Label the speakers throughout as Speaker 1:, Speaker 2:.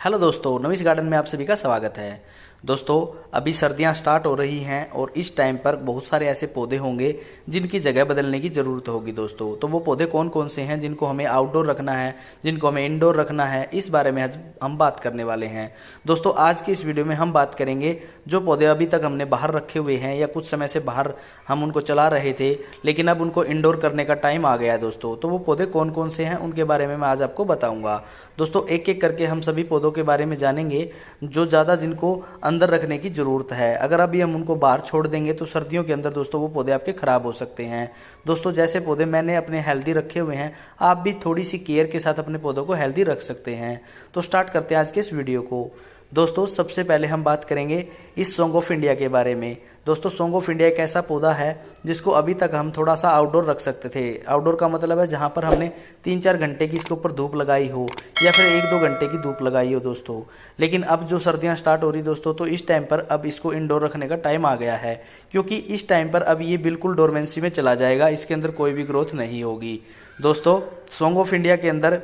Speaker 1: Hello दोस्तों, Navish garden में आप सभी का स्वागत है। दोस्तों, अभी सर्दियां स्टार्ट हो रही हैं और इस टाइम पर बहुत सारे ऐसे पौधे होंगे जिनकी जगह बदलने की ज़रूरत होगी दोस्तों। तो वो पौधे कौन कौन से हैं जिनको हमें आउटडोर रखना है, जिनको हमें इंडोर रखना है, इस बारे में आज हम बात करने वाले हैं। दोस्तों, आज की इस वीडियो में हम बात करेंगे जो पौधे अभी तक हमने बाहर रखे हुए हैं या कुछ समय से बाहर हम उनको चला रहे थे, लेकिन अब उनको इंडोर करने का टाइम आ गया है दोस्तों। तो वो पौधे कौन कौन से हैं उनके बारे में मैं आज आपको बताऊँगा। दोस्तों, एक एक करके हम सभी पौधों के बारे में जानेंगे जो ज़्यादा जिनको अंदर रखने की ज़रूरत है। अगर अभी हम उनको बाहर छोड़ देंगे तो सर्दियों के अंदर दोस्तों वो पौधे आपके ख़राब हो सकते हैं। दोस्तों, जैसे पौधे मैंने अपने हेल्दी रखे हुए हैं, आप भी थोड़ी सी केयर के साथ अपने पौधों को हेल्दी रख सकते हैं। तो स्टार्ट करते हैं आज के इस वीडियो को। दोस्तों, सबसे पहले हम बात करेंगे इस सॉन्ग ऑफ इंडिया के बारे में। दोस्तों, सॉन्ग ऑफ इंडिया एक ऐसा पौधा है जिसको अभी तक हम थोड़ा सा आउटडोर रख सकते थे। आउटडोर का मतलब है जहाँ पर हमने 3-4 घंटे की इसके ऊपर धूप लगाई हो या फिर 1-2 घंटे की धूप लगाई हो दोस्तों। लेकिन अब जो सर्दियाँ स्टार्ट हो रही दोस्तों, तो इस टाइम पर अब इसको इंडोर रखने का टाइम आ गया है, क्योंकि इस टाइम पर अब ये बिल्कुल डोरमेंसी में चला जाएगा। इसके अंदर कोई भी ग्रोथ नहीं होगी। दोस्तों, सॉन्ग ऑफ इंडिया के अंदर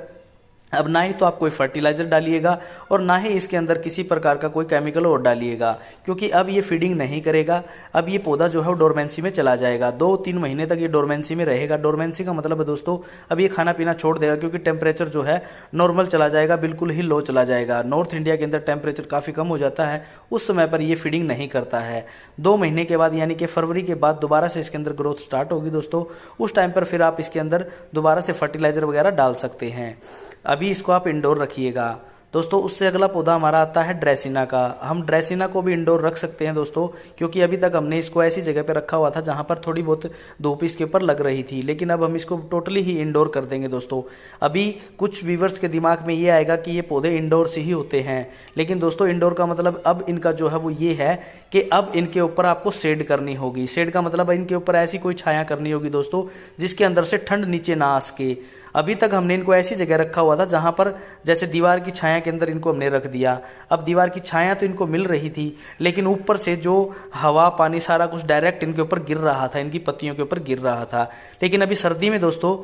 Speaker 1: अब ना ही तो आप कोई फर्टिलाइज़र डालिएगा और ना ही इसके अंदर किसी प्रकार का कोई केमिकल और डालिएगा, क्योंकि अब ये फीडिंग नहीं करेगा। अब ये पौधा जो है वो डोरमेंसी में चला जाएगा। 2-3 महीने तक ये डोरमेंसी में रहेगा। डोरमेंसी का मतलब है दोस्तों, अब ये खाना पीना छोड़ देगा, क्योंकि टेम्परेचर जो है नॉर्मल चला जाएगा, बिल्कुल ही लो चला जाएगा। नॉर्थ इंडिया के अंदर टेम्परेचर काफ़ी कम हो जाता है, उस समय पर ये फीडिंग नहीं करता है। 2 महीने के बाद यानी कि फरवरी के बाद दोबारा से इसके अंदर ग्रोथ स्टार्ट होगी दोस्तों। उस टाइम पर फिर आप इसके अंदर दोबारा से फर्टिलाइज़र वगैरह डाल सकते हैं। अभी इसको आप इंडोर रखिएगा। दोस्तों, उससे अगला पौधा हमारा आता है ड्रेसिना का। हम ड्रेसिना को भी इंडोर रख सकते हैं दोस्तों, क्योंकि अभी तक हमने इसको ऐसी जगह पे रखा हुआ था जहां पर थोड़ी बहुत धूप इसके ऊपर लग रही थी, लेकिन अब हम इसको टोटली ही इंडोर कर देंगे दोस्तों। अभी कुछ व्यूवर्स के दिमाग में ये आएगा कि ये पौधे इंडोर से ही होते हैं, लेकिन दोस्तों इंडोर का मतलब अब इनका जो है वो ये है कि अब इनके ऊपर आपको शेड करनी होगी। शेड का मतलब इनके ऊपर ऐसी कोई छाया करनी होगी दोस्तों जिसके अंदर से ठंड नीचे ना आ सके। अभी तक हमने इनको ऐसी जगह रखा हुआ था जहां पर जैसे दीवार की छाया के अंदर इनको हमने रख दिया। अब दीवार की छाया तो इनको मिल रही थी, लेकिन ऊपर से जो हवा पानी सारा कुछ डायरेक्ट इनके ऊपर गिर रहा था, इनकी पत्तियों के ऊपर गिर रहा था। लेकिन अभी सर्दी में दोस्तों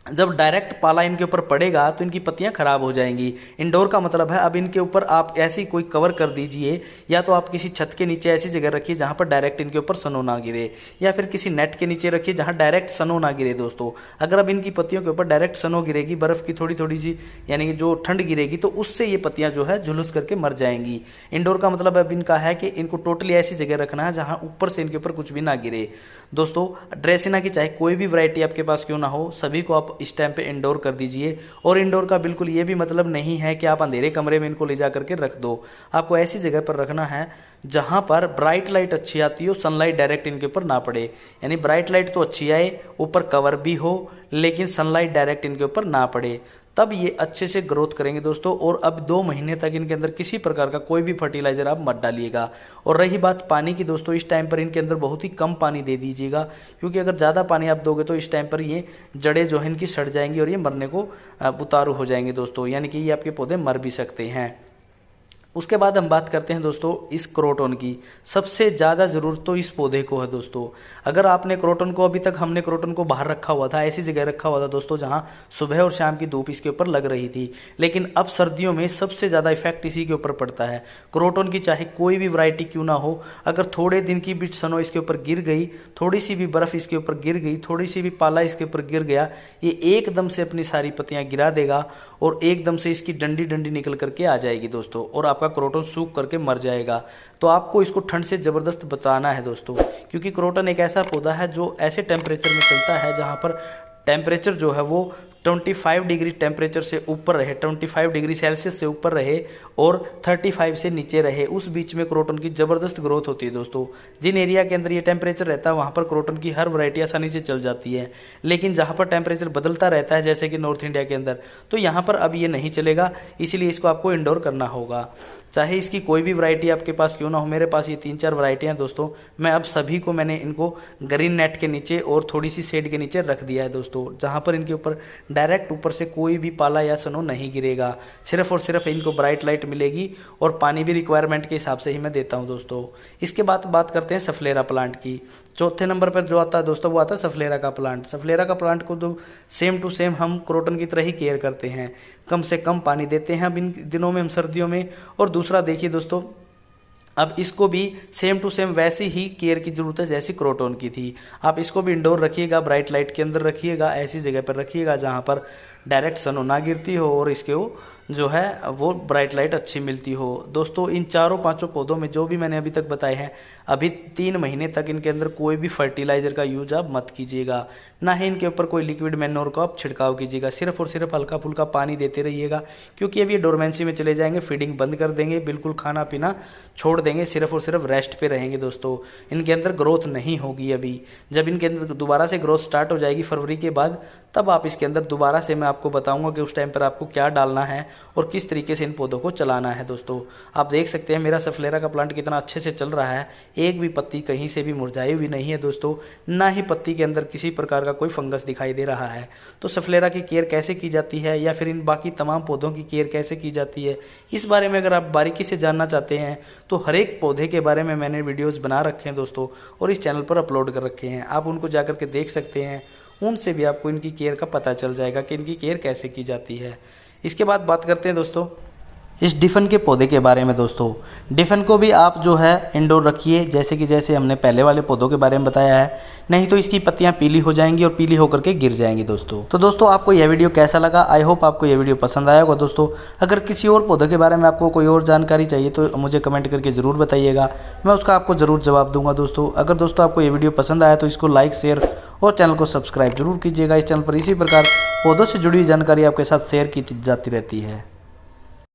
Speaker 1: जब डायरेक्ट पाला इनके ऊपर पड़ेगा तो इनकी पत्तियां खराब हो जाएंगी। इंडोर का मतलब है अब इनके ऊपर आप ऐसी कोई कवर कर दीजिए, या तो आप किसी छत के नीचे ऐसी जगह रखिए जहां पर डायरेक्ट इनके ऊपर सनो ना गिरे, या फिर किसी नेट के नीचे रखिए जहां डायरेक्ट सनो ना गिरे दोस्तों। अगर अब इनकी पत्तियों के ऊपर डायरेक्ट सनो गिरेगी, बर्फ की थोड़ी थोड़ी सी यानी कि जो ठंड गिरेगी, तो उससे ये पत्तियां जो है झुलस करके मर जाएंगी। इंडोर का मतलब अब इनका है कि इनको टोटली ऐसी जगह रखना है जहां ऊपर से इनके ऊपर कुछ भी ना गिरे। दोस्तों, ड्रेसिना की चाहे कोई भी वैरायटी आपके पास क्यों ना हो, सभी को आप इस टाइम पे इंडोर कर दीजिए। और इंडोर का बिल्कुल ये भी मतलब नहीं है कि आप अंधेरे कमरे में इनको ले जा करके रख दो। आपको ऐसी जगह पर रखना है जहां पर ब्राइट लाइट अच्छी आती हो, सनलाइट डायरेक्ट इनके ऊपर ना पड़े। यानी ब्राइट लाइट तो अच्छी आए, ऊपर कवर भी हो, लेकिन सनलाइट डायरेक्ट इनके ऊपर ना पड़े, तब ये अच्छे से ग्रोथ करेंगे दोस्तों। और अब 2 महीने तक इनके अंदर किसी प्रकार का कोई भी फर्टिलाइजर आप मत डालिएगा। और रही बात पानी की दोस्तों, इस टाइम पर इनके अंदर बहुत ही कम पानी दे दीजिएगा, क्योंकि अगर ज़्यादा पानी आप दोगे तो इस टाइम पर ये जड़ें जो है इनकी सड़ जाएंगी और ये मरने को उतारू हो जाएंगे दोस्तों, यानी कि ये आपके पौधे मर भी सकते हैं। उसके बाद हम बात करते हैं दोस्तों इस क्रोटन की। सबसे ज़्यादा ज़रूरत तो इस पौधे को है दोस्तों। अगर आपने क्रोटन को, अभी तक हमने क्रोटन को बाहर रखा हुआ था, ऐसी जगह रखा हुआ था दोस्तों जहां सुबह और शाम की धूप इसके ऊपर लग रही थी, लेकिन अब सर्दियों में सबसे ज़्यादा इफेक्ट इसी के ऊपर पड़ता है। क्रोटन की चाहे कोई भी वैरायटी क्यों ना हो, अगर थोड़े दिन की भी सनो इसके ऊपर गिर गई, थोड़ी सी भी बर्फ़ इसके ऊपर गिर गई, थोड़ी सी भी पाला इसके ऊपर गिर गया, ये एकदम से अपनी सारी पत्तियाँ गिरा देगा और एकदम से इसकी डंडी डंडी निकल करके आ जाएगी दोस्तों, और आपका क्रोटन सूख करके मर जाएगा। तो आपको इसको ठंड से ज़बरदस्त बचाना है दोस्तों, क्योंकि क्रोटन एक ऐसा पौधा है जो ऐसे टेम्परेचर में चलता है जहाँ पर टेम्परेचर जो है वो 25 डिग्री टेम्परेचर से ऊपर रहे, 25 डिग्री सेल्सियस से ऊपर रहे और 35 से नीचे रहे। उस बीच में क्रोटन की ज़बरदस्त ग्रोथ होती है दोस्तों। जिन एरिया के अंदर ये टेम्परेचर रहता है वहाँ पर क्रोटन की हर वैरायटी आसानी से चल जाती है, लेकिन जहाँ पर टेम्परेचर बदलता रहता है जैसे कि नॉर्थ इंडिया के अंदर, तो यहाँ पर अब ये नहीं चलेगा। इसीलिए इसको आपको इंडोर करना होगा, चाहे इसकी कोई भी वैरायटी आपके पास क्यों ना हो। मेरे पास ये 3-4 वैरायटियाँ दोस्तों, मैं अब सभी को मैंने इनको ग्रीन नेट के नीचे और थोड़ी सी शेड के नीचे रख दिया है दोस्तों, जहाँ पर इनके ऊपर डायरेक्ट ऊपर से कोई भी पाला या सनो नहीं गिरेगा। सिर्फ और सिर्फ इनको ब्राइट लाइट मिलेगी और पानी भी रिक्वायरमेंट के हिसाब से ही मैं देता हूँ दोस्तों। इसके बाद बात करते हैं सफलेरा प्लांट की। चौथे नंबर पर जो आता है दोस्तों वो आता है सफलेरा का प्लांट। सफलेरा का प्लांट को तो सेम टू सेम हम क्रोटन की तरह ही केयर करते हैं। कम से कम पानी देते हैं अब इन दिनों में हम सर्दियों में। और दूसरा देखिए दोस्तों, अब इसको भी सेम टू सेम वैसी ही केयर की जरूरत है जैसी क्रोटोन की थी। आप इसको भी इंडोर रखिएगा, ब्राइट लाइट के अंदर रखिएगा, ऐसी जगह पर रखिएगा जहाँ पर डायरेक्ट सन ना गिरती हो और इसके जो है वो ब्राइट लाइट अच्छी मिलती हो। दोस्तों इन चारों पांचों पौधों में जो भी मैंने अभी तक बताए हैं, अभी 3 महीने तक इनके अंदर कोई भी फर्टिलाइजर का यूज आप मत कीजिएगा, ना ही इनके ऊपर कोई लिक्विड मैन्योर का आप छिड़काव कीजिएगा। सिर्फ और सिर्फ हल्का फुल्का पानी देते रहिएगा, क्योंकि अभी ये डोरमेंसी में चले जाएंगे, फीडिंग बंद कर देंगे, बिल्कुल खाना पीना छोड़ देंगे, सिर्फ और सिर्फ रेस्ट पे रहेंगे। दोस्तों इनके अंदर ग्रोथ नहीं होगी अभी। जब इनके अंदर दोबारा से ग्रोथ स्टार्ट हो जाएगी फरवरी के बाद, तब आप इसके अंदर दोबारा से मैं आपको बताऊंगा कि उस टाइम पर आपको क्या डालना है और किस तरीके से इन पौधों को चलाना है। दोस्तों आप देख सकते हैं मेरा सफलेरा का प्लांट कितना अच्छे से चल रहा है, एक भी पत्ती कहीं से भी मुरझाई हुई नहीं है दोस्तों, ना ही पत्ती के अंदर किसी प्रकार का कोई फंगस दिखाई दे रहा है। तो सफलेरा की केयर कैसे की जाती है या फिर इन बाकी तमाम पौधों की केयर कैसे की जाती है, इस बारे में अगर आप बारीकी से जानना चाहते हैं तो हर एक पौधे के बारे में मैंने वीडियोस बना रखे हैं दोस्तों, और इस चैनल पर अपलोड कर रखे हैं, आप उनको जाकर के देख सकते हैं। उनसे भी आपको इनकी केयर का पता चल जाएगा कि इनकी केयर कैसे की जाती है। इसके बाद बात करते हैं दोस्तों इस डिफन के पौधे के बारे में। दोस्तों डिफन को भी आप जो है इंडोर रखिए, जैसे हमने पहले वाले पौधों के बारे में बताया है, नहीं तो इसकी पत्तियां पीली हो जाएंगी और पीली होकर के गिर जाएंगी। दोस्तों आपको यह वीडियो कैसा लगा? आई होप आपको यह वीडियो पसंद आया होगा। दोस्तों अगर किसी और पौधे के बारे में आपको कोई और जानकारी चाहिए तो मुझे कमेंट करके ज़रूर बताइएगा, मैं उसका आपको ज़रूर जवाब दूंगा। दोस्तों अगर दोस्तों आपको ये वीडियो पसंद आया तो इसको लाइक, शेयर और चैनल को सब्सक्राइब जरूर कीजिएगा। इस चैनल पर इसी प्रकार पौधों से जुड़ी जानकारी आपके साथ शेयर की जाती रहती है।